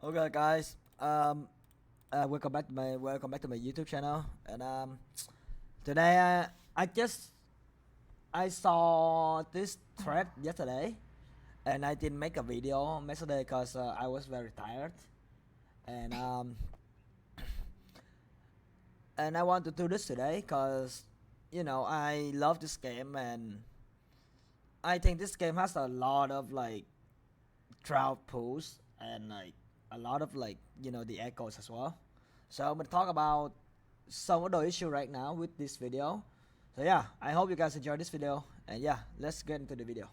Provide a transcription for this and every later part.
Okay, guys. Welcome back to my YouTube channel. And today I saw this thread yesterday, and I didn't make a video yesterday because I was very tired, and and I want to do this today because I love this game, and I think this game has a lot of like drought pools and like a lot of like the echoes as well. So I'm gonna talk about some of the issue right now with this video. So yeah, I hope you guys enjoy this video, and yeah, let's get into the video.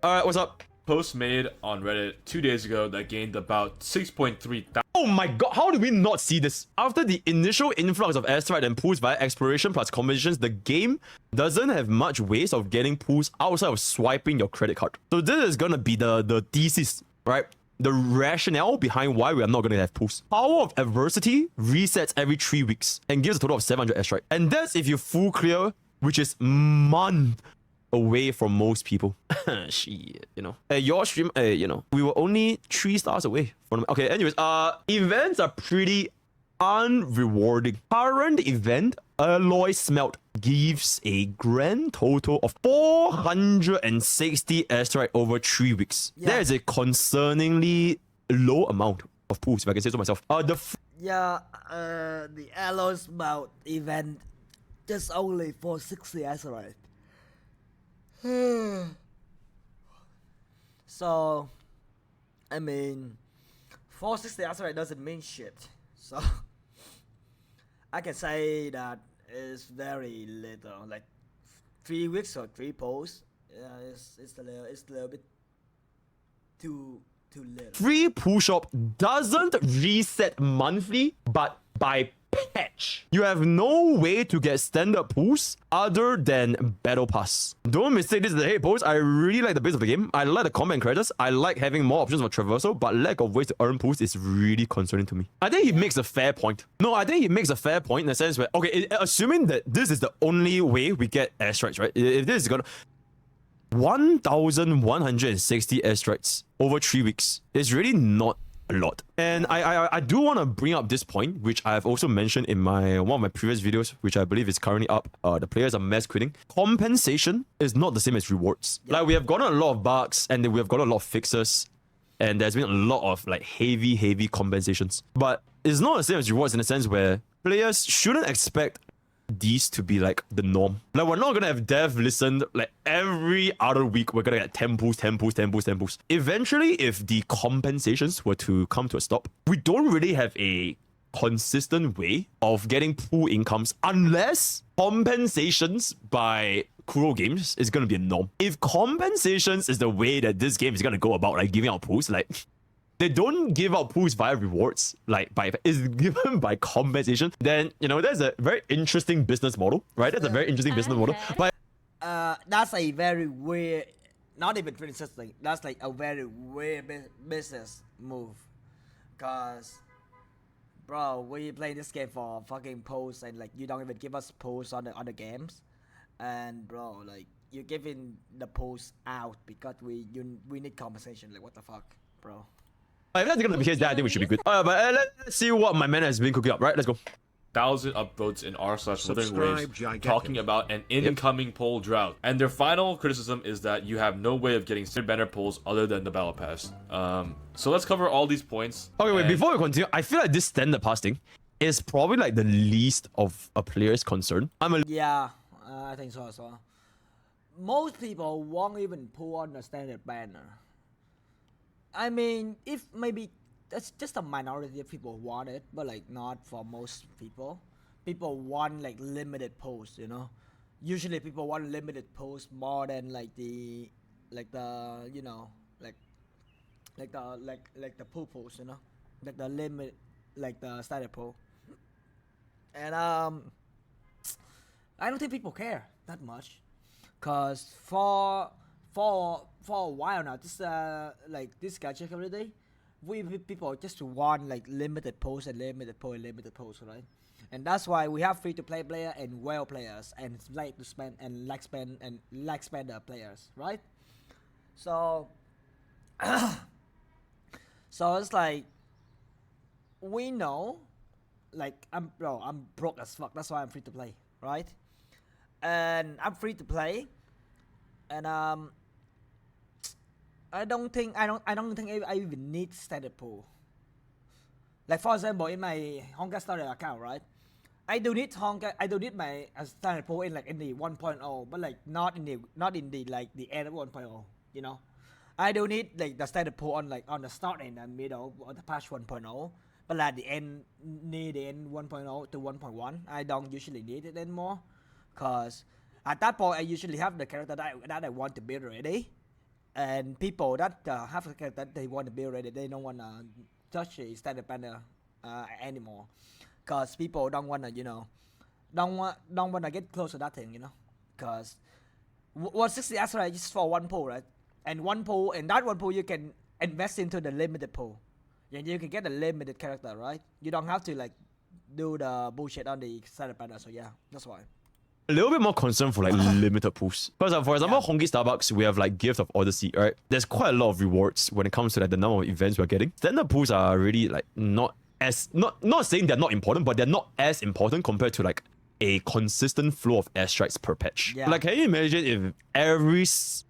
Alright, what's up? Post made on Reddit 2 days ago that gained about 6.3 thousand. Oh my god, how did we not see this? After the initial influx of asteroid and pools via exploration plus competitions, the game doesn't have much ways of getting pools outside of swiping your credit card. So this is gonna be the thesis, right? The rationale behind why we are not gonna have pools. Power of adversity resets every 3 weeks and gives a total of 700 asteroid. And that's if you full clear, which is month away from most people. Shit, At your stream, we were only 3 stars away from them. Okay, anyways, events are pretty unrewarding. Current event, Alloy Smelt, gives a grand total of 460 asteroid over 3 weeks. Yeah. That is a concerningly low amount of pools, if I can say so myself. The Alloys Mount event just only for 60 asteroid. So, I mean, 460 asteroid doesn't mean shit. So, I can say that it's very little. Like 3 weeks or 3 posts. Yeah, it's a little bit too little. Free pool shop doesn't reset monthly, but by patch. You have no way to get standard pools other than battle pass. Don't mistake this as a hate post. I really like the base of the game. I like the combat and characters. I like having more options for traversal, but lack of ways to earn pools is really concerning to me. I think he makes a fair point. No, I think he makes a fair point in the sense where, okay, assuming that this is the only way we get airstrikes, right? If this is gonna 1,160 airstrikes over 3 weeks is really not a lot. And I do want to bring up this point, which I have also mentioned in one of my previous videos, which I believe is currently up. The players are mass quitting. Compensation is not the same as rewards. Yeah. Like, we have gotten a lot of bugs, and we have gotten a lot of fixes, and there's been a lot of like heavy compensations. But it's not the same as rewards in the sense where players shouldn't expect these to be like the norm. Like, we're not gonna have dev listened like every other week. We're gonna get 10 pools. Eventually, if the compensations were to come to a stop, we don't really have a consistent way of getting pool incomes unless compensations by Kuro Games is gonna be a norm. If compensations is the way that this game is gonna go about like giving out pools, like they don't give out pools via rewards, like is given by compensation, then that's a very interesting business model, right? That's a very interesting business model. But that's a very weird, not even interesting. That's like a very weird business move, cause, bro, we play this game for fucking posts, and like you don't even give us posts on the games, and bro, like you're giving the posts out because we need compensation. Like, what the fuck, bro? If that's gonna be the case, then I think we should be good. But let's see what my man has been cooking up, right? Let's go. 1,000 upvotes in r/Living Waves talking about an incoming poll drought. And their final criticism is that you have no way of getting standard banner polls other than the battle pass. So let's cover all these points. Okay, wait, before we continue, I feel like this standard pass thing is probably like the least of a player's concern. Yeah, I think so as well. Most people won't even pull on the standard banner. I mean, if maybe that's just a minority of people want it, but like not for most people. People want like limited posts, Usually people want limited posts more than like the pool posts, like the limit, like the standard pool. And I don't think people care that much, cause for a while now, this gacha community, people just want like limited posts and limited posts, right? And that's why we have free to play player and well players and like to spend and like spender players, right? So so it's like we know, like I'm broke as fuck. That's why I'm free to play, right? And I'm free to play, and I don't think I even need standard pool. Like for example, in my Honka Starter account, right? I do need my standard pool in the 1.0, but like not in the like the end of 1.0. You know, I do need like the standard pool on the start and the middle of the patch 1.0, but like the end near the end 1.0 to 1.1, I don't usually need it anymore, cause at that point I usually have the character that I want to build already, and people that have a character that they want to build already, they don't wanna touch the standard banner anymore, cause people don't wanna don't wanna get close to that thing, cause 160 asteroid is for one pool, right? And that one pool you can invest into the limited pool, and you can get a limited character, right? You don't have to like do the bullshit on the standard banner. So yeah, that's why. A little bit more concerned for like limited pools. Because for example, Honky Starbucks, we have like Gift of Odyssey, right? There's quite a lot of rewards when it comes to like the number of events we're getting. Standard pools are really like not saying they're not important, but they're not as important compared to like a consistent flow of airstrikes per patch. Yeah. Like, can you imagine if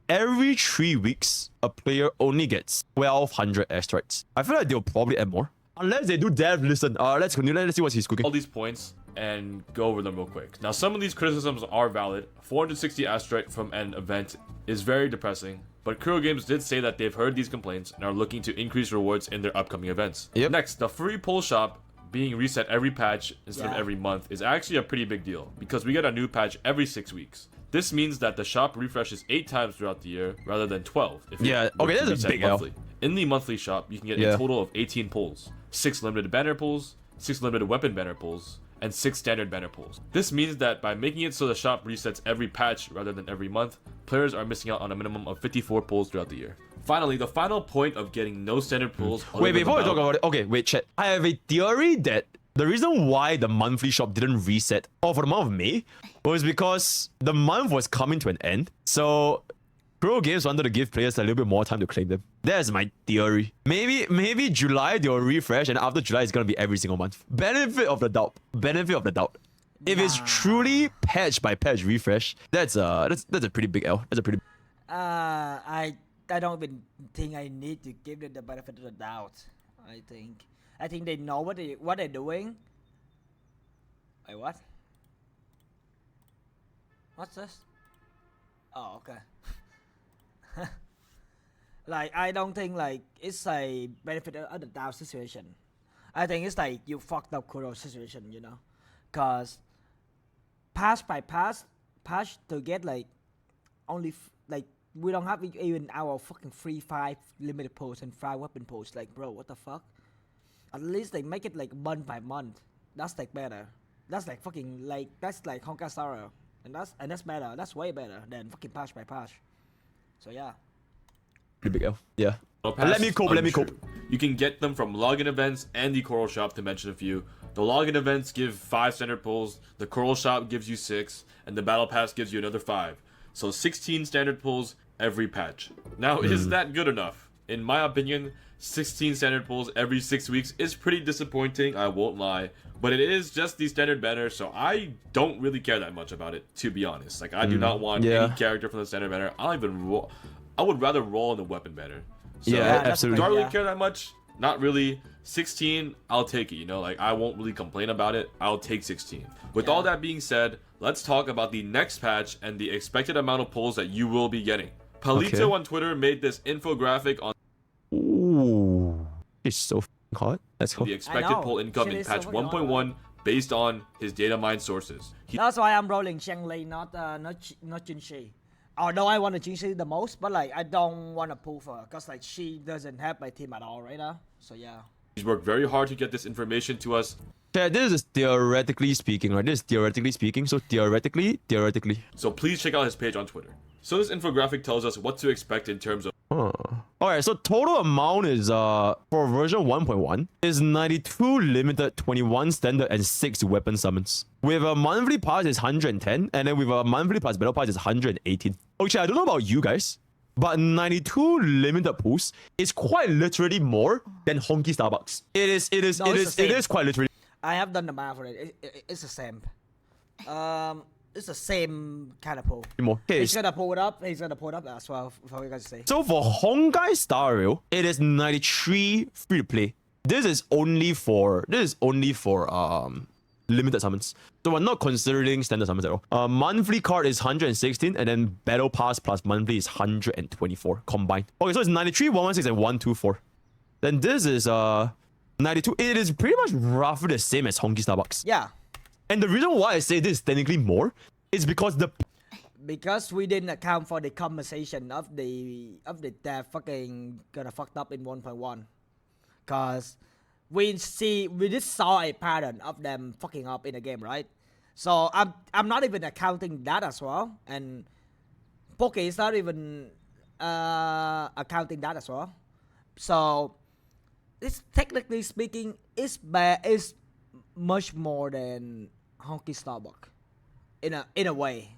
every 3 weeks a player only gets 1,200 airstrikes? I feel like they'll probably add more. Unless they do dev listen. Let's continue. Let's see what he's cooking. All these points and go over them real quick. Now, some of these criticisms are valid. 460 airstrike from an event is very depressing, but Kuro Games did say that they've heard these complaints and are looking to increase rewards in their upcoming events. Yep. Next, the free pull shop being reset every patch instead of every month is actually a pretty big deal, because we get a new patch every 6 weeks. This means that the shop refreshes 8 times throughout the year rather than 12. Okay, that's a big monthly. In the monthly shop, you can get a total of 18 pulls, 6 limited banner pulls, 6 limited weapon banner pulls, and 6 standard banner pulls. This means that by making it so the shop resets every patch rather than every month, players are missing out on a minimum of 54 pulls throughout the year. Finally, the final point of getting no standard pulls. Wait, before we talk about it, okay, wait, chat. I have a theory that the reason why the monthly shop didn't reset for the month of May was because the month was coming to an end. So Pro Games wanted to give players a little bit more time to claim them. That's my theory. Maybe July they'll refresh, and after July it's gonna be every single month. Benefit of the doubt. If it's truly patch by patch refresh, that's a pretty big L. That's a pretty. I don't even think I need to give them the benefit of the doubt. I think they know what they're doing. Wait, what? What's this? Oh, okay. Like, I don't think like it's a benefit of the doubt situation. I think it's like you fucked up Kuro situation, cause patch by patch to get like only like we don't have even our fucking free 5 limited pulls and 5 weapon pulls. Like, bro, what the fuck? At least they make it like month by month. That's like better. That's like fucking like that's like Honka Star, and that's better. That's way better than fucking patch by patch. So yeah. Pretty big L. Yeah. Let me cope. You can get them from login events and the Coral Shop, to mention a few. The login events give 5 standard pulls, the Coral Shop gives you 6, and the Battle Pass gives you another 5. So 16 standard pulls every patch. Now, is that good enough? In my opinion, 16 standard pulls every 6 weeks is pretty disappointing, I won't lie. But it is just the standard banner, so I don't really care that much about it, to be honest. Like, I do not want any character from the standard banner. I would rather roll in the weapon banner. So, absolutely. Do I really care that much? Not really. 16, I'll take it, Like, I won't really complain about it. I'll take 16. With all that being said, let's talk about the next patch and the expected amount of pulls that you will be getting. Palito on Twitter made this infographic on it's so hot. That's cool. The expected pull income in patch 1.1 based on his data mine sources. That's why I'm rolling Shangli, not Jinshi. Although I want to Jinshi the most, but like I don't want to pull for her, cause like she doesn't have my team at all right now. So yeah. He's worked very hard to get this information to us. Yeah, this is theoretically speaking, right? This is theoretically speaking. So theoretically. So please check out his page on Twitter. So this infographic tells us what to expect in terms of. Alright, so total amount is for version 1.1 is 92 limited, 21 standard, and 6 weapon summons. With a monthly pass is 110, and then with a monthly pass battle pass is 118. Okay, I don't know about you guys, but 92 limited pulls is quite literally more than Honky Starbucks. It is quite literally. I have done the math for it. It's the same. It's the same kind of pull. More. Okay, He's gonna pull it up. He's gonna pull it up as well for you guys to see. so for Honkai Star Rail, it is 93 free to play. This is only for limited summons. So we're not considering standard summons at all. Monthly card is 116, and then battle pass plus monthly is 124 combined. Okay, so it's 93, 116, and 124. Then this is 92. It is pretty much roughly the same as Honky Starbucks. Yeah. And the reason why I say this is technically more is because we didn't account for the compensation of the dev fucking gonna fucked up in 1.1, cause we just saw a pattern of them fucking up in the game, right? So I'm not even accounting that as well, and Pokke is not even accounting that as well. So it's technically speaking is much more than Honky Starbuck in a way.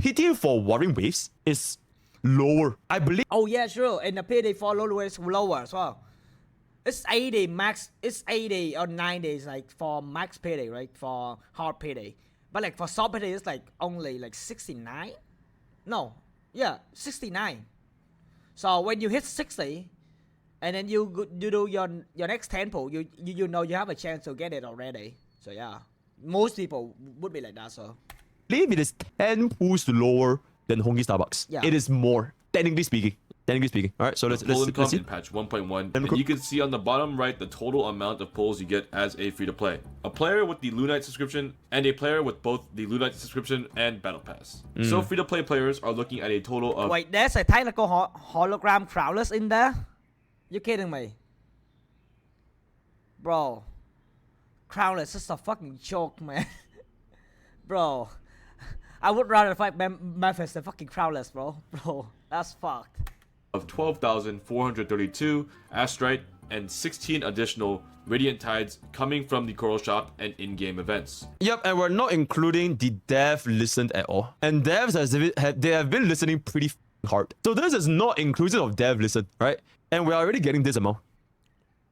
PT for Warring Waves is lower, I believe. Oh yeah, sure. And the PD for lower is lower as well. It's 80 max. It's 80 or 90 like for max PD, right? For hard PD. But like for soft PD, it's like only like 69. No, yeah, 69. So when you hit 60, and then you do your next 10 pull, you know you have a chance to get it already. So yeah, most people would be like that. So I believe it is 10 pulls lower than Honky Starbucks. Yeah. It is more, technically speaking. All right, so let's income see. in patch 1.1, and you can see on the bottom right the total amount of pulls you get as a free-to-play. A player with the Lunite subscription and a player with both the Lunite subscription and Battle Pass. So free-to-play players are looking at a total of... Wait, there's a technical hologram crowdless in there? You kidding me? Bro. Crowdless is a fucking joke, man. Bro. I would rather fight Memphis than fucking crowdless, bro. Bro, that's fucked. Of 12,432 Astrite and 16 additional Radiant Tides coming from the Coral Shop and in-game events. Yep, and we're not including the dev listened at all. And devs they have been listening pretty hard. So this is not inclusive of dev listen, right? And we're already getting this amount.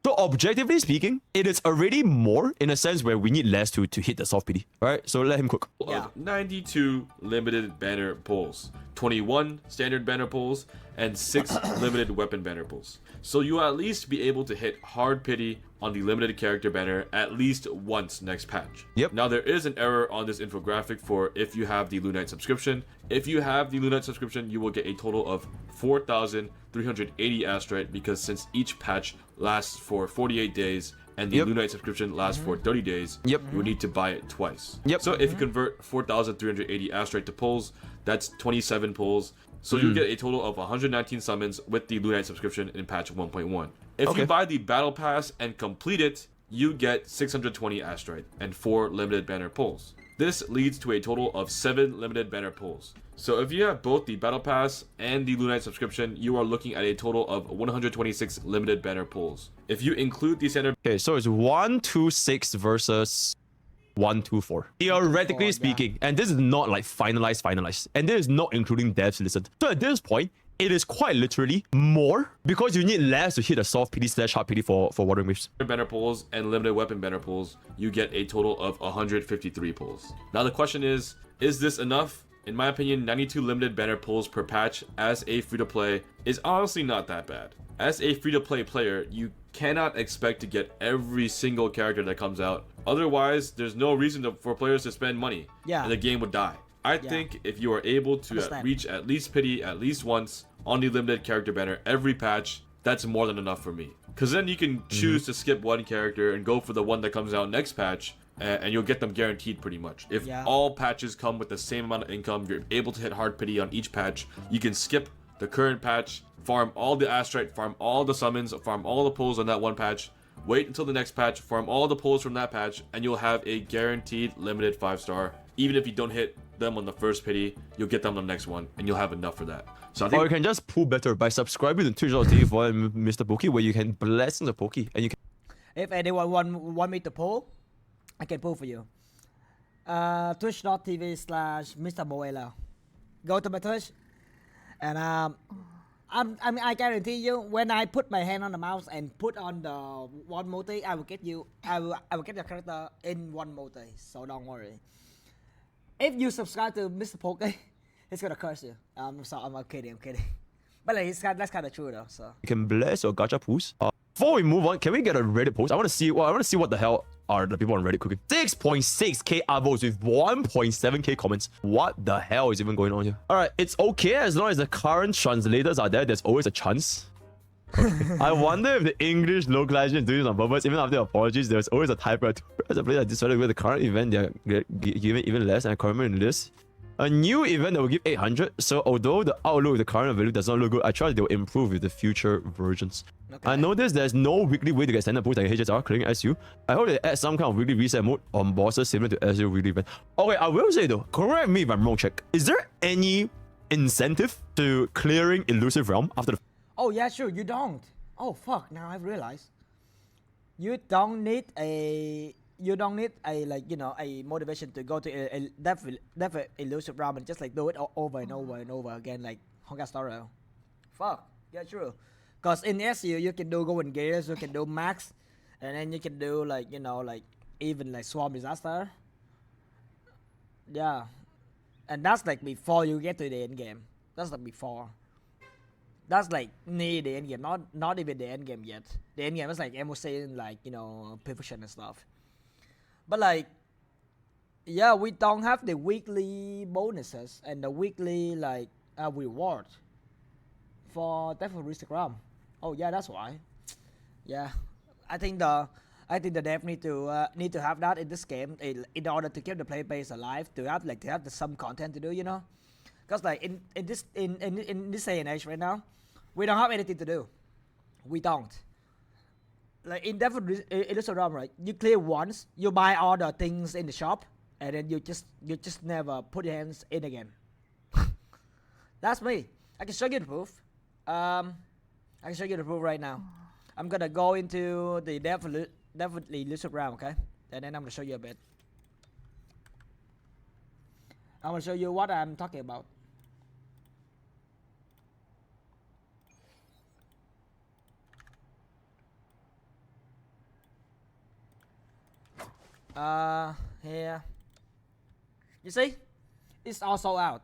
So objectively speaking, it is already more in a sense where we need less to hit the soft PD. Alright, so let him cook. Yeah. Of 92 limited banner pulls, 21 standard banner pulls, and 6 limited weapon banner pulls. So you'll at least be able to hit hard pity on the limited character banner at least once next patch. Yep. Now there is an error on this infographic for if you have the Lunite subscription. If you have the Lunite subscription, you will get a total of 4,380 Astrite, because since each patch lasts for 48 days and the Lunite subscription lasts for 30 days, you would need to buy it twice. So if you convert 4,380 Astrite to pulls, that's 27 pulls. So you get a total of 119 summons with the Lunite subscription in patch 1.1. If you buy the Battle Pass and complete it, you get 620 Astrite and 4 limited banner pulls. This leads to a total of 7 limited banner pulls. So if you have both the Battle Pass and the Lunite subscription, you are looking at a total of 126 limited banner pulls. If you include the standard... Okay, so it's 126 versus 124. Theoretically speaking, and this is not like finalized, and this is not including devs listened. So at this point, it is quite literally more because you need less to hit a soft PD / hard PD for Watering Waves. banner pulls and limited weapon banner pulls, you get a total of 153 pulls. Now the question is this enough? In my opinion, 92 limited banner pulls per patch as a free-to-play is honestly not that bad. As a free-to-play player, you cannot expect to get every single character that comes out. Otherwise, there's no reason for players to spend money, and the game would die. I think if you are able to reach at least pity at least once on the limited character banner every patch, that's more than enough for me. Because then you can choose to skip one character and go for the one that comes out next patch, and you'll get them guaranteed pretty much. If all patches come with the same amount of income, you're able to hit hard pity on each patch, you can skip the current patch, farm all the Astrite, farm all the summons, farm all the pulls on that one patch, wait until the next patch, farm all the pulls from that patch, and you'll have a guaranteed limited 5-star. Even if you don't hit them on the first pity, you'll get them on the next one, and you'll have enough for that. So I think, or you can just pull better by subscribing to Twitch.tv for Mr. where you can bless the Poke, and you can... If anyone want me to pull, I can pull for you. Twitch.tv/Mr.MoeLeo. Go to my Twitch, and I guarantee you, when I put my hand on the mouse and put on the one multi, I will get you. I will get your character in one multi. So don't worry. If you subscribe to Mr. Pokke, he's gonna curse you. I'm sorry. I'm kidding. But like, that's kind of true though. So You can bless your gacha pools. Before we move on, can we get a Reddit post? I want to see what the hell are the people on Reddit cooking. 6.6k upvotes with 1.7k comments. What the hell is even going on here? Alright, it's okay as long as the current translators are there. There's always a chance. Okay. I wonder if the English localization is doing this on purpose. Even after apologies, there's always a typewriter. As a player, I decided with the current event, they're giving even less, and I comment this. A new event that will give 800. So although the outlook with the current value does not look good, I trust they'll improve with the future versions. Okay. I noticed there's no weekly way to get standard boosts like HSR, clearing SU. I hope they add some kind of weekly reset mode on bosses similar to SU weekly event. Okay, I will say though, correct me if I'm wrong, check. Is there any incentive to clearing Elusive Realm after the... Oh yeah, sure, you don't. Oh fuck, now I've realized. You don't need a like, you know, a motivation to go to a definite Elusive Realm and just like do it over and over and over again like Honkai Star Rail. Fuck, yeah, true. Cause in SU you can do Golden Gears, you can do Max, and then you can do like, you know, like even like Swarm Disaster. Yeah, and that's like before you get to the end game. That's like before. That's like near the end game, not even the end game yet. The end game is like MOC and like, you know, perfection and stuff. But like, yeah, we don't have the weekly bonuses and the weekly like reward for Definitely Realm. Oh yeah, that's why. Yeah, I think the devs need to have that in this game in order to keep the player base alive. To have some content to do, you know, because like in this day and age right now, we don't have anything to do. We don't. Like in Definitely Realm, right? You clear once, you buy all the things in the shop, and then you just never put your hands in again. That's me. I can show you the proof. I can show you the proof right now. I'm gonna go into the Definitely Realm, okay? And then I'm gonna show you a bit. I'm gonna show you what I'm talking about. Here. You see? It's also out.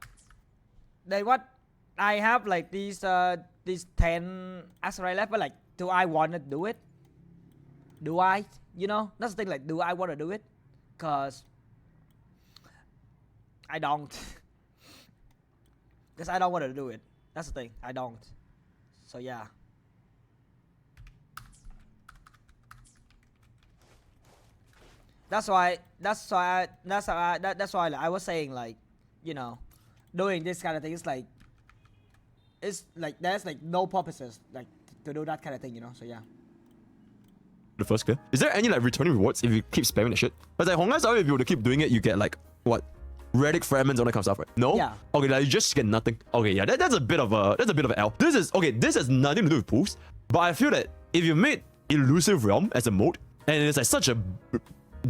Then what? I have like these 10 Asteroid left, but like, do I want to do it? Do I? You know? That's the thing, like, do I want to do it? Cause I don't. Because I don't want to do it. That's the thing. I don't. So yeah. That's why like, I was saying like, you know, doing this kind of thing is like, it's like there's like no purposes like to do that kind of thing, you know. So yeah. The first clear. Is there any like returning rewards if you keep spamming the shit? But like Honkai Star, if you were to keep doing it, you get like what? Relic fragments, all that kind of stuff, right? No? Yeah. Okay, like you just get nothing. Okay, yeah, that's a bit of an L. This has nothing to do with poofs, but I feel that if you made Elusive Realm as a mode, and it's like such a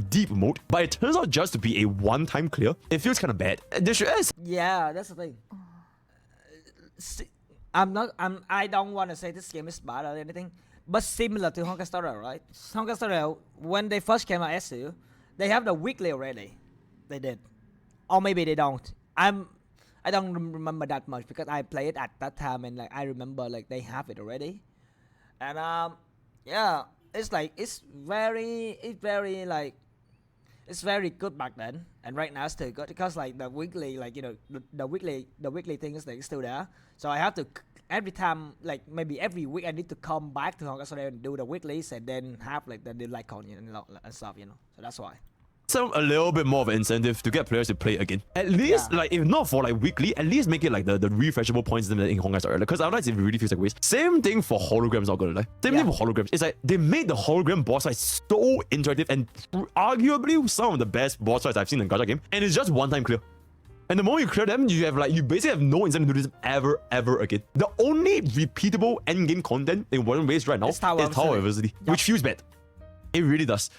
deep mode, but it turns out just to be a one-time clear, it feels kind of bad. Yeah, that's the thing. I don't want to say this game is bad or anything, but similar to Honkai Star Rail, right? Honkai Star Rail, when they first came out SU, they have the weekly already. They did. Or maybe they don't. I don't remember that much because I played it at that time and like I remember like they have it already. And yeah, it's like it's very good back then, and right now it's still good because like the weekly, like, you know, the weekly thing is like still there. So I have to every time, like maybe every week, I need to come back to Honkai Star Rail and do the weeklies and then have like the like on, you know, and stuff, you know. So that's why. A little bit more of an incentive to get players to play again. At least, like, if not for like weekly, at least make it like the refreshable points in Honkai Star Rail. Because otherwise it really feels like waste. Same thing for holograms, not gonna lie. Same thing for holograms. It's like they made the hologram boss fight so interactive and arguably some of the best boss fights I've seen in gacha game. And it's just one time clear. And the moment you clear them, you basically have no incentive to do this ever again. The only repeatable endgame content in One Race right now is Tower Adversity, which feels bad. It really does.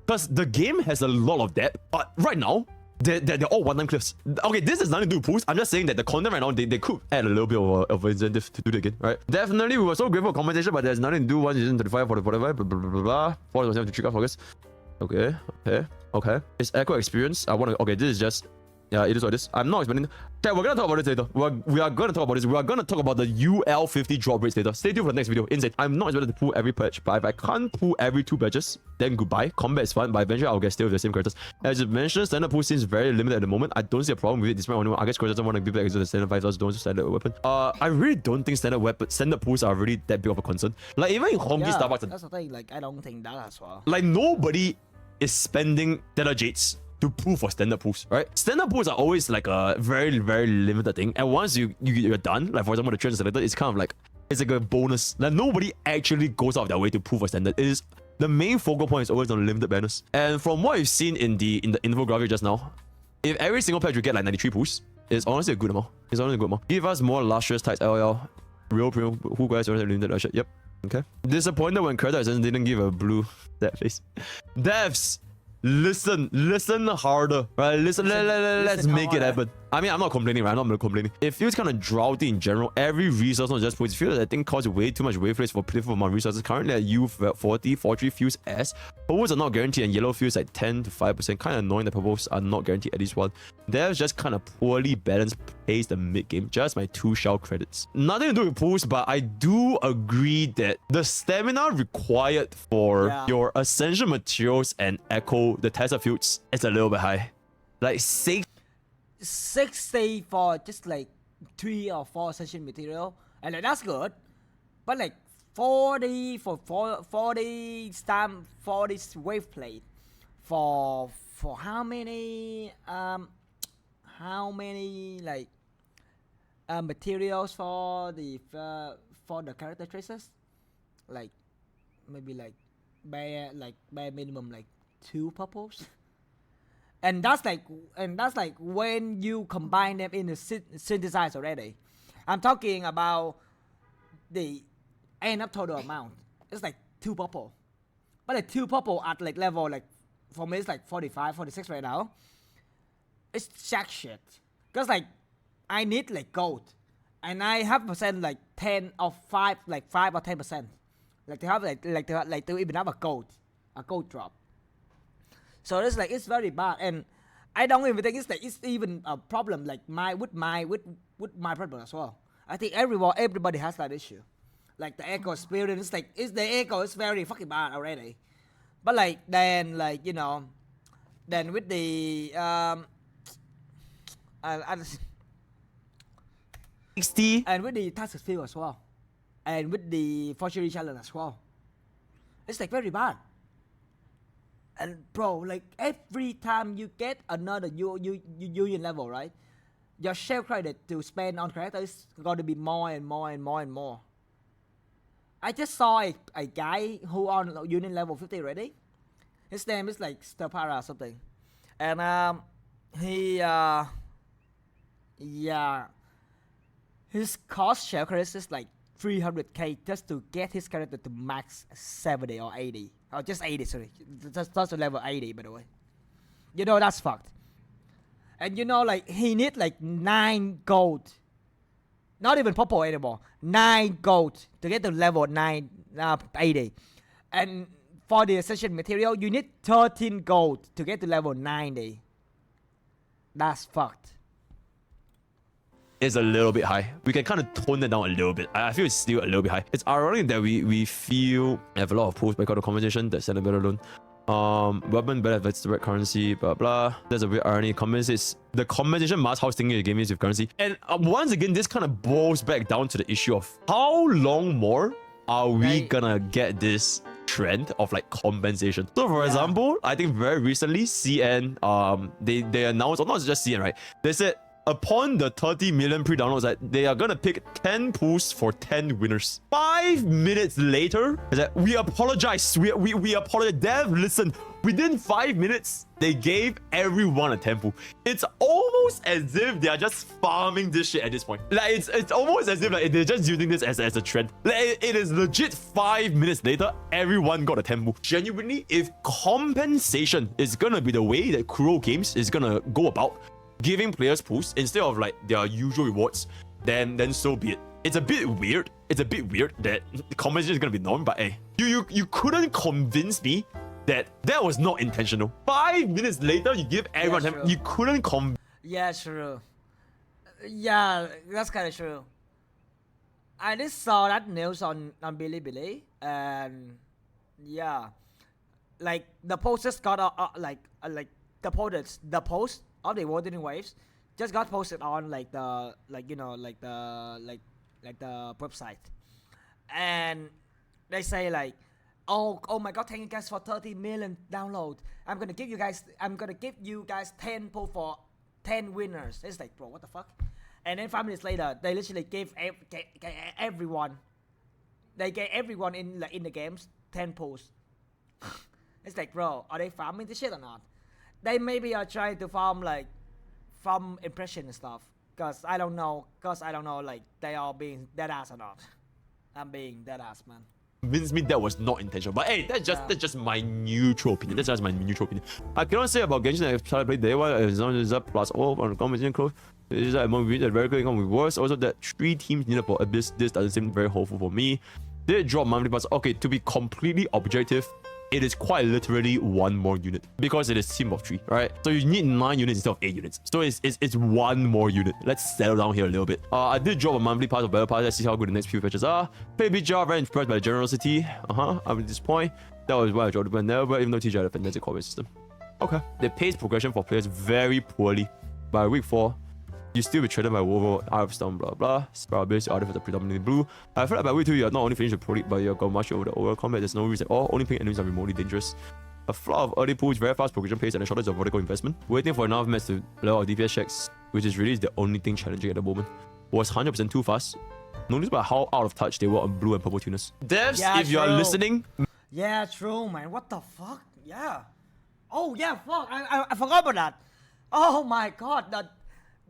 Because the game has a lot of depth, but right now, they're all one-time cliffs. Okay, this is nothing to do with pools. I'm just saying that the content right now, they could add a little bit of incentive to do it again, right? Definitely, we were so grateful for compensation, but there's nothing to do. 1 season 35 for the 45, blah, blah, blah, blah. 4 to 3 focus. Okay. It's echo experience. Okay, this is just... Yeah, it is what it is. I'm not explaining. Okay, we're gonna talk about this later. We are gonna talk about this. We are gonna talk about the UL50 drop rates later. Stay tuned for the next video. Insane. I'm not expected to pull every patch, but if I can't pull every 2 patches, then goodbye. Combat is fun, but eventually I'll get still with the same characters. As you mentioned, standard pull seems very limited at the moment. I don't see a problem with it. Despite anyone, I guess Chris doesn't want to give back the standard 5,000 don't standard weapon. I really don't think standard pulls are really that big of a concern. Like even in Honky Starbucks, that's the thing. Like I don't think that as well. Like nobody is spending Stellar Jades to pull for standard pools, right? Standard pools are always like a very, very limited thing. And once you're done, like for example, the treasure selector, it's kind of like, it's like a bonus. Like nobody actually goes out of their way to pull for standard. It is, the main focal point is always on limited banners. And from what you've seen in the infographic just now, if every single patch you get like 93 pools, it's honestly a good amount. It's honestly a good amount. Give us more lustrous types LOL. Real premium, who guys already limited that shit? Yep. Okay. Disappointed when Creditor didn't give a blue that face. Devs, listen harder, right? Let's make it happen. I mean, I'm not complaining, right? I'm not complaining. It feels kind of droughty in general. Every resource not just points. It feels that thing costs way too much waveplates for pitiful amount of resources. Currently at U40, 43 feels S. Purples are not guaranteed, and yellow feels like 10 to 5%. Kind of annoying that purples are not guaranteed at least one. There's just kind of poorly balanced pace the mid game. Just my 2 shell credits. Nothing to do with pools, but I do agree that the stamina required for your essential materials and echo the Tesla fields is a little bit high. Like 60 for just like 3 or 4 essential material, and like that's good. But like 40 for 40 stamp, 40 wave plate for how many like materials for the character traces? Like maybe like bare minimum like 2 purples. And that's like when you combine them in the synthesize already. I'm talking about the end up total amount. It's like 2 purple. But like 2 purple at like level like for me it's like 45, 46 right now. It's jack shit. Cause like I need like gold. And I have percent like 10 or 5 or 10%. Like to have like to even have a gold drop. So it's like it's very bad, and I don't even think it's even a problem like with my problem as well. I think everybody has that issue, like the echo experience. Like the echo is very fucking bad already, but like then like you know, then with the 60 and with the task field as well, and with the fortune challenge as well, it's like very bad. And bro, like every time you get another union level, right? Your shell credit to spend on characters is going to be more and more and more and more. I just saw a guy who on union level 50 already. His name is like Stapara or something. And his cost shell credits is like 300k just to get his character to max 70 or 80. Oh, just 80, sorry. That's to level 80, by the way. You know, that's fucked. And you know, like, he need like 9 gold. Not even purple anymore. 9 gold to get to level 80. And for the essential material, you need 13 gold to get to level 90. That's fucked. Is a little bit high. We can kind of tone it down a little bit. I feel it's still a little bit high. It's ironic that we feel have a lot of pulls by the conversation that send a better loan. Weapon better if it's the right currency, blah blah. There's a weird irony. The compensation mask how stingy the game is with currency. And once again, this kind of boils back down to the issue of how long more are we gonna get this trend of like compensation. So for example, I think very recently CN they announced, or not just CN, right? They said upon the 30 million pre-downloads, that they are gonna pick 10 pools for 10 winners. 5 minutes later, that we apologize. We apologize. Dev, listen. Within 5 minutes, they gave everyone a 10 pool. It's almost as if they are just farming this shit at this point. Like it's almost as if like they're just using this as a trend. Like, it is legit 5 minutes later, everyone got a 10 pool. Genuinely, if compensation is gonna be the way that Kuro Games is gonna go about giving players pools instead of like their usual rewards, then so be it. It's a bit weird. It's a bit weird that compensation is gonna be norm, but hey, you couldn't convince me that was not intentional. 5 minutes later, you give everyone Yeah, 10. You couldn't Yeah, true. Yeah, that's kind of true. I just saw that news on Bilibili, and yeah, like the post just got like the post of the voting waves just got posted on like the website, and they say like, oh my god, thank you guys for 30 million download. I'm gonna give you guys 10 poll for 10 winners. It's like, bro, what the fuck? And then 5 minutes later, they literally gave everyone in the games 10 polls. It's like, bro, are they farming this shit or not? They maybe are trying to farm impression and stuff. Cause I don't know like they are being dead ass or not. I'm being dead ass, man. convince me that was not intentional. But hey, that's just my neutral opinion. That's just my neutral opinion. I cannot say about Genshin that I've started playing day one as long as that plus all on the competition close. It is that among reads that very good income with worse. Also that 3 teams needed for Abyss. This doesn't seem very hopeful for me. Did it drop monthly pass? Okay, to be completely objective, it is quite literally 1 more unit because it is team of 3, right? So you need 9 units instead of 8 units. So it's 1 more unit. Let's settle down here a little bit. I did drop a monthly pass of Battle Pass. Let's see how good the next few fetches are. Play BGR, very impressed by the generosity. Up at this point, that was why I dropped the never, even though TJ had a fantastic combat system. Okay. They pace progression for players very poorly. By week 4, you still be traded by Wolver, Arf Stone, blah blah. Sprout base, your artifacts are predominantly blue. I feel like by week 2, you are not only finished the pro league, but you are going much over the overall combat. There's no reason at all. Only pink enemies are remotely dangerous. A flaw of early pools, very fast progression pace, and a shortage of vertical investment. Waiting for enough match to level out DPS checks, which is really the only thing challenging at the moment. Was 100% too fast. Notice by how out of touch they were on blue and purple tuners. Devs, yeah, if you are listening. Yeah, true, man. What the fuck? Yeah. Oh, yeah, fuck. I forgot about that. Oh my god,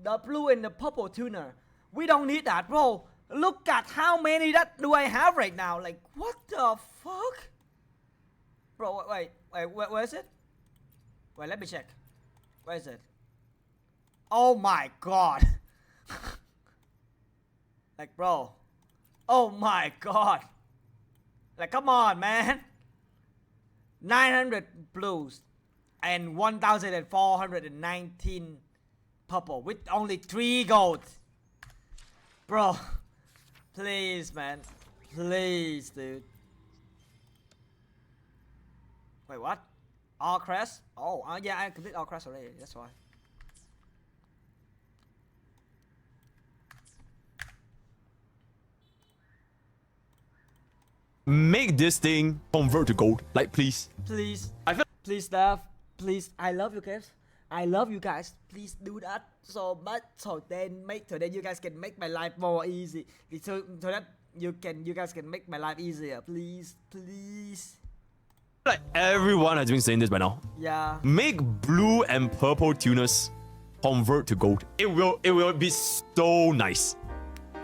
the blue and the purple tuner. We don't need that, bro. Look at how many that do I have right now. Like, what the fuck? Bro, wait, where is it? Wait, let me check. Where is it? Oh my god. Like, bro. Oh my god. Like, come on, man. 900 blues and 1,419 purple with only 3 gold. Bro, please, man. Please, dude. Wait, what? All crest? Oh, yeah, I completed all crest already. That's why. Make this thing convert to gold. Like, please. Please. Please, staff. Please. I love you guys. I love you guys. Please do that so much so then you guys can make my life more easy. So that you guys can make my life easier. Please. Please. Like everyone has been saying this by now. Yeah. Make blue and purple tuners convert to gold. It will be so nice.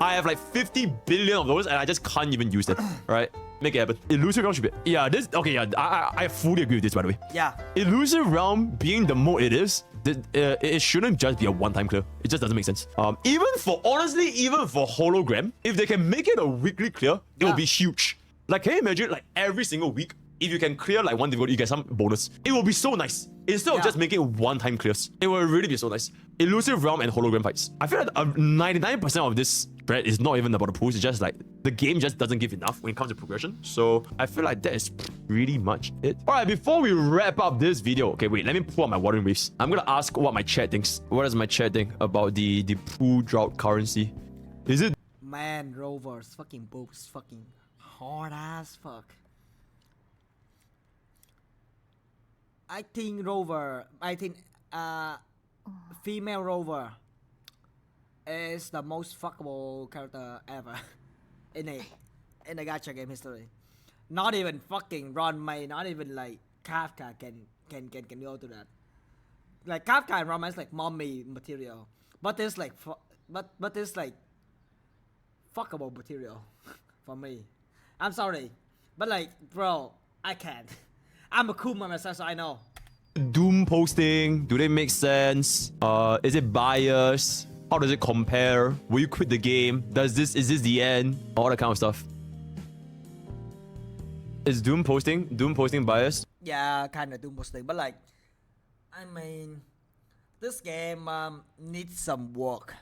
I have like 50 billion of those and I just can't even use them. Right? Make it happen. Elusive Realm should be. Yeah, this. Okay, yeah. I fully agree with this, by the way. Yeah. Elusive Realm being the mode it is, it shouldn't just be a one-time clear. It just doesn't make sense. Even for hologram, if they can make it a weekly clear, it will be huge. Like, can you imagine like every single week, if you can clear like one difficulty, you get some bonus. It will be so nice. Instead of just making one-time clears, it will really be so nice. Elusive Realm and hologram fights. I feel like 99% of this spread is not even about the pools. It's just like the game just doesn't give enough when it comes to progression. So I feel like that is pretty much it. All right, before we wrap up this video, okay, wait, let me pull out my watering waves. I'm gonna ask what my chat thinks. What does my chat think about the pool drought currency? Is it? Man, Rover's fucking boobs, fucking hard as fuck. I think female Rover is the most fuckable character ever in a gacha game history. Not even fucking Ron May, not even like Kafka can go to that. Like Kafka and Ron May is like mommy material, but there's like but there's like fuckable material for me. I'm sorry, but like, bro, I can't. I'm a cool man myself, so I know. Doom posting, do they make sense? Is it biased? How does it compare? Will you quit the game? Is this the end? All that kind of stuff. Is Doom posting biased? Yeah, kind of Doom posting, but like, I mean, this game needs some work.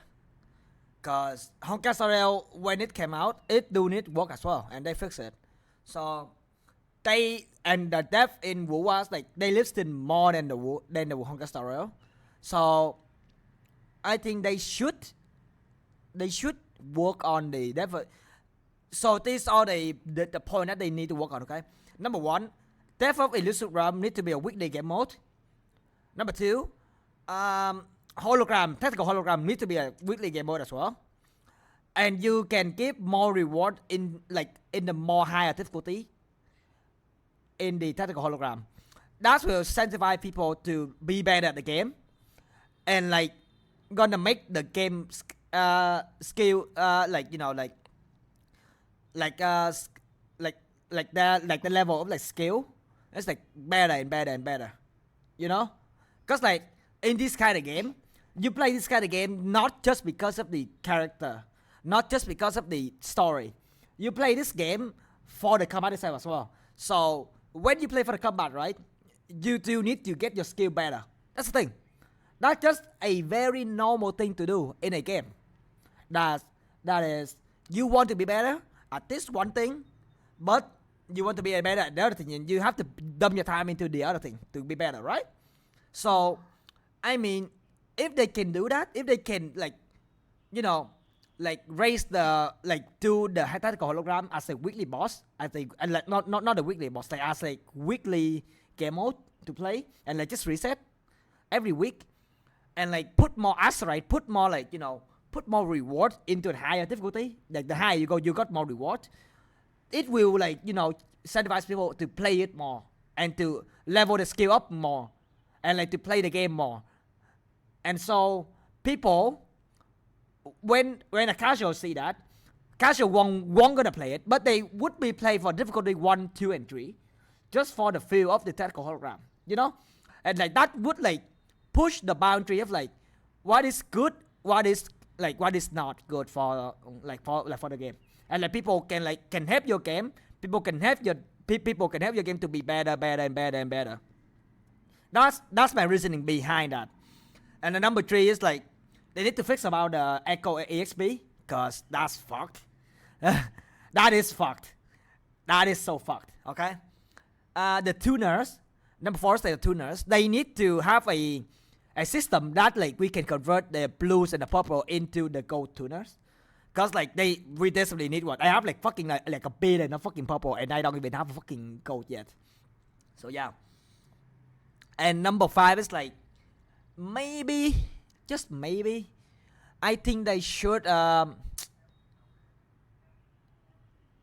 Cause Honkai Star Rail, when it came out, it do need work as well, and they fixed it. So they and the dev in wuwa, like they listed more than the Honkai Star Rail. So I think they should work on the dev. So these are the point that they need to work on. Okay, number one, Death of Elusive Realm need to be a weekly game mode. Number two, hologram, tactical hologram need to be a weekly game mode as well. And you can give more reward in the more higher difficulty in the tactical hologram. That will incentivize people to be better at the game, and like gonna make the game skill the level of like skill, it's like better and better and better, you know? Cause like in this kind of game, you play this kind of game not just because of the character, not just because of the story. You play this game for the combat itself as well. So when you play for the combat, right, you do need to get your skill better. That's the thing. That's just a very normal thing to do in a game. That is, you want to be better at this one thing, but you want to be better at the other thing, and you have to dump your time into the other thing to be better, right? So, I mean, if they can do that, if they can raise the do the tactical hologram as a weekly boss, as a and like not a weekly boss, like as a weekly game mode to play, and like just reset every week, and like put more asteroid, put more put more reward into the higher difficulty. Like the higher you go, you got more reward. It will incentivize people to play it more and to level the skill up more, and like to play the game more. And so people, when a casual see that, casual won't gonna play it, but they would be play for difficulty 1, 2, and 3, just for the feel of the tactical hologram, you know, and like that would like push the boundary of like what is good, what is not good for the game, and like people can help your game, people can help your game to be better and better. That's my reasoning behind that. And the number 3 is like they need to fix about the Echo EXP, cause that's fucked. That is fucked. That is so fucked. Okay. The tuners, number 4 is the tuners. They need to have a system that like we can convert the blues and the purple into the gold tuners. Cause like we desperately need one. I have like fucking like a billion of fucking purple, and I don't even have a fucking gold yet. So yeah. And number 5 is like maybe, just maybe, I think they should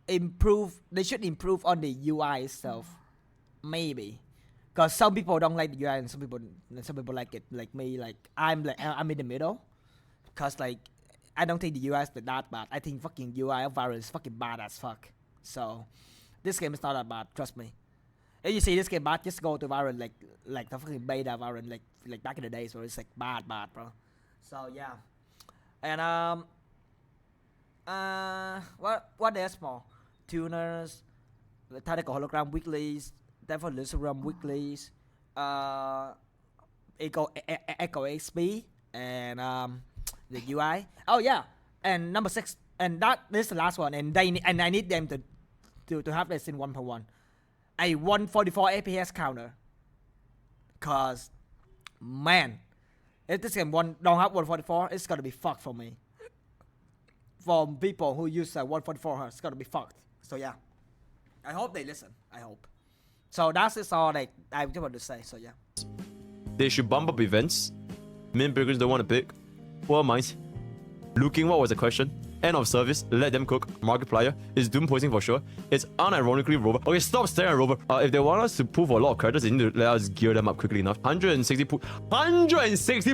improve. They should improve on the UI itself. Maybe. Cause some people don't like the UI and some people like it. Like me, like I'm in the middle. Cause like I don't think the UI is that bad. I think fucking UI of Valorant is fucking bad as fuck. So this game is not that bad. Trust me. If you see this game bad, just go to Valorant like the fucking beta Valorant like back in the days where it's like bad, bro. So yeah. And what else more? Tuners, the tactical hologram weeklies, Devil Luciferum weeklies, Echo XP, and the UI. Oh yeah, and number 6, and that is the last one, and I need them to have this in 1.1. A 144 FPS counter. Cause man, if this game don't have 144, it's gonna be fucked for me. For people who use 144 Hz, it's gonna be fucked. So yeah, I hope they listen. I hope. So that's all like I just want to say. So yeah, they should bump up events. Main burgers don't want to pick. Well, minds. Looking, what was the question? End of service, let them cook. Markiplier is Doom posing for sure. It's unironically Rover. Okay, stop staring at Rover. If they want us to pull for a lot of characters, they need to let us gear them up quickly enough. 160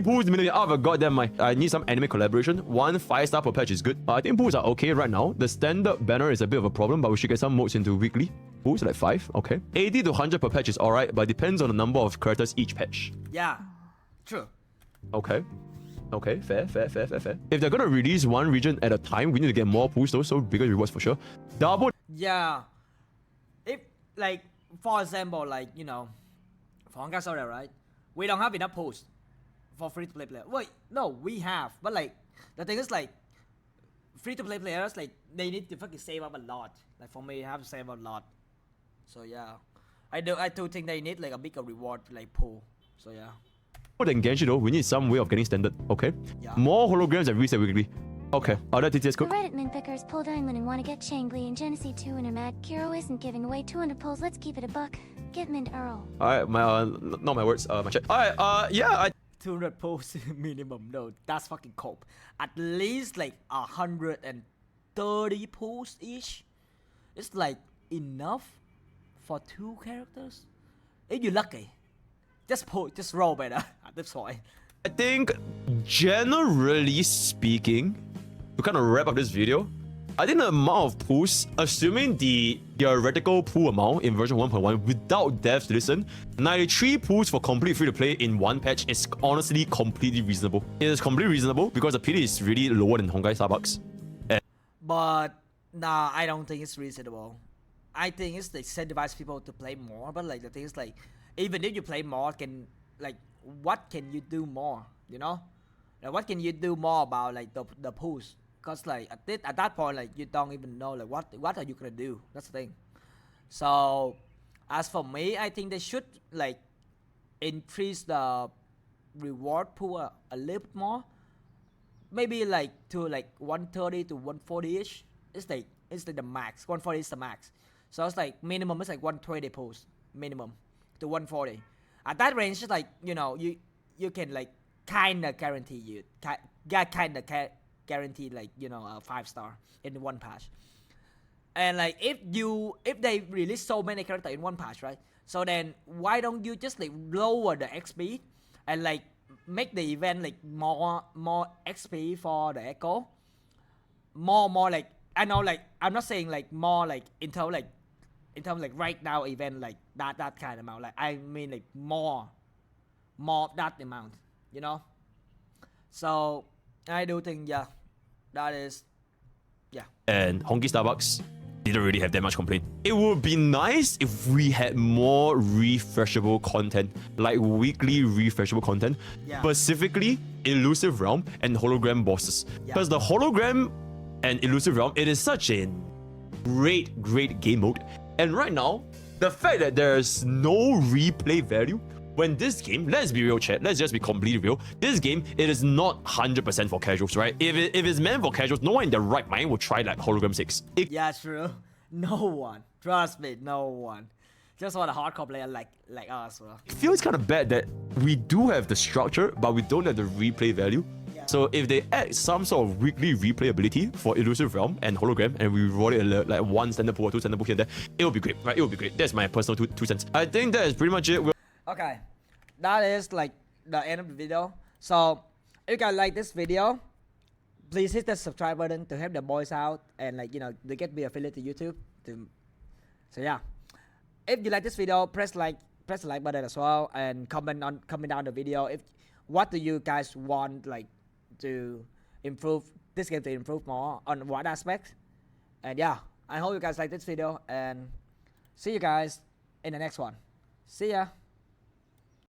pools minimum out of a goddamn mind. I need some anime collaboration. 1 5-star per patch is good. I think pools are okay right now. The standard banner is a bit of a problem, but we should get some modes into weekly. Pools like 5, okay. 80 to 100 per patch is alright, but depends on the number of characters each patch. Yeah, true. Okay. Okay, fair. If they're gonna release one region at a time, we need to get more pools though, so bigger rewards for sure. Double. Yeah. If, like, for example, like, you know, for Honkai Star Rail, right? We don't have enough pools for free-to-play players. Wait, no, we have. But, like, the thing is, like, free-to-play players, like, they need to fucking save up a lot. Like, for me, I have to save up a lot. So, yeah. I do think they need, like, a bigger reward, like, pool. So, yeah. More than Genji though, we need some way of getting standard, okay? Yeah. More holograms and reset weekly. Okay, other TTS cook. The Reddit min pickers pull diamond and want to get Changli and Genesee 2 and are mad. Kiro isn't giving away 200 pulls, let's keep it a buck. Get Mint Earl. Alright, my not my words, my chat. Alright, yeah, 200 pulls minimum. No, that's fucking cope. At least like 130 pulls each. It's like enough for 2 characters. If you're lucky, just roll better at this point. I think generally speaking, to kind of wrap up this video, I think the amount of pools, assuming the theoretical pool amount in version 1.1 without devs to listen, 93 pools for complete free to play in one patch is honestly completely reasonable. It is completely reasonable because the PD is really lower than Honkai Starbucks. But nah, I don't think it's reasonable. I think it's to incentivize people to play more. But like the thing is, like, even if you play more, what can you do more? You know, like, what can you do more about like the pools? Cause like at that point, like, you don't even know like what are you gonna do. That's the thing. So as for me, I think they should like increase the reward pool a little bit more. Maybe like to like 130 to 140 ish. It's like the max. 140 is the max. So it's like minimum is like 120 pools minimum to 140. At that range, it's like, you know, you can like kinda guarantee guarantee like, you know, a 5-star in one patch. And like if they release so many characters in one patch, right? So then why don't you just like lower the XP and like make the event like more XP for the Echo, more like, I know, like, I'm not saying like more like in terms like right now event like that kind of amount, like I mean like more of that amount, you know. So I do think, yeah, that is, yeah. And Honky Starbucks didn't really have that much complaint. It would be nice if we had more refreshable content, like weekly refreshable content, Yeah. specifically Elusive Realm and Hologram bosses. Because the Hologram and Elusive Realm, it is such a great game mode. And right now, the fact that there's no replay value, when this game, let's be real, chat, let's just be completely real, this game, it is not 100% for casuals, right? If it's meant for casuals, no one in their right mind will try like Hologram 6. Yeah, true. No one. Trust me, no one. Just want a hardcore player like us, bro. It feels kind of bad that we do have the structure, but we don't have the replay value. Yeah. So if they add some sort of weekly replayability for Elusive Realm and Hologram, and we reward it like 1 standard pool or 2 standard pool here and there, it would be great, right? It would be great. That's my personal two cents. I think that is pretty much it. Okay, that is like the end of the video. So if you guys like this video, please hit the subscribe button to help the boys out and, like, you know, they get me affiliate to YouTube. So yeah, if you like this video, press the like button as well, and comment down the video if what do you guys want, like, to improve this game, to improve more on what aspect. And yeah, I hope you guys like this video, and see you guys in the next one. See ya.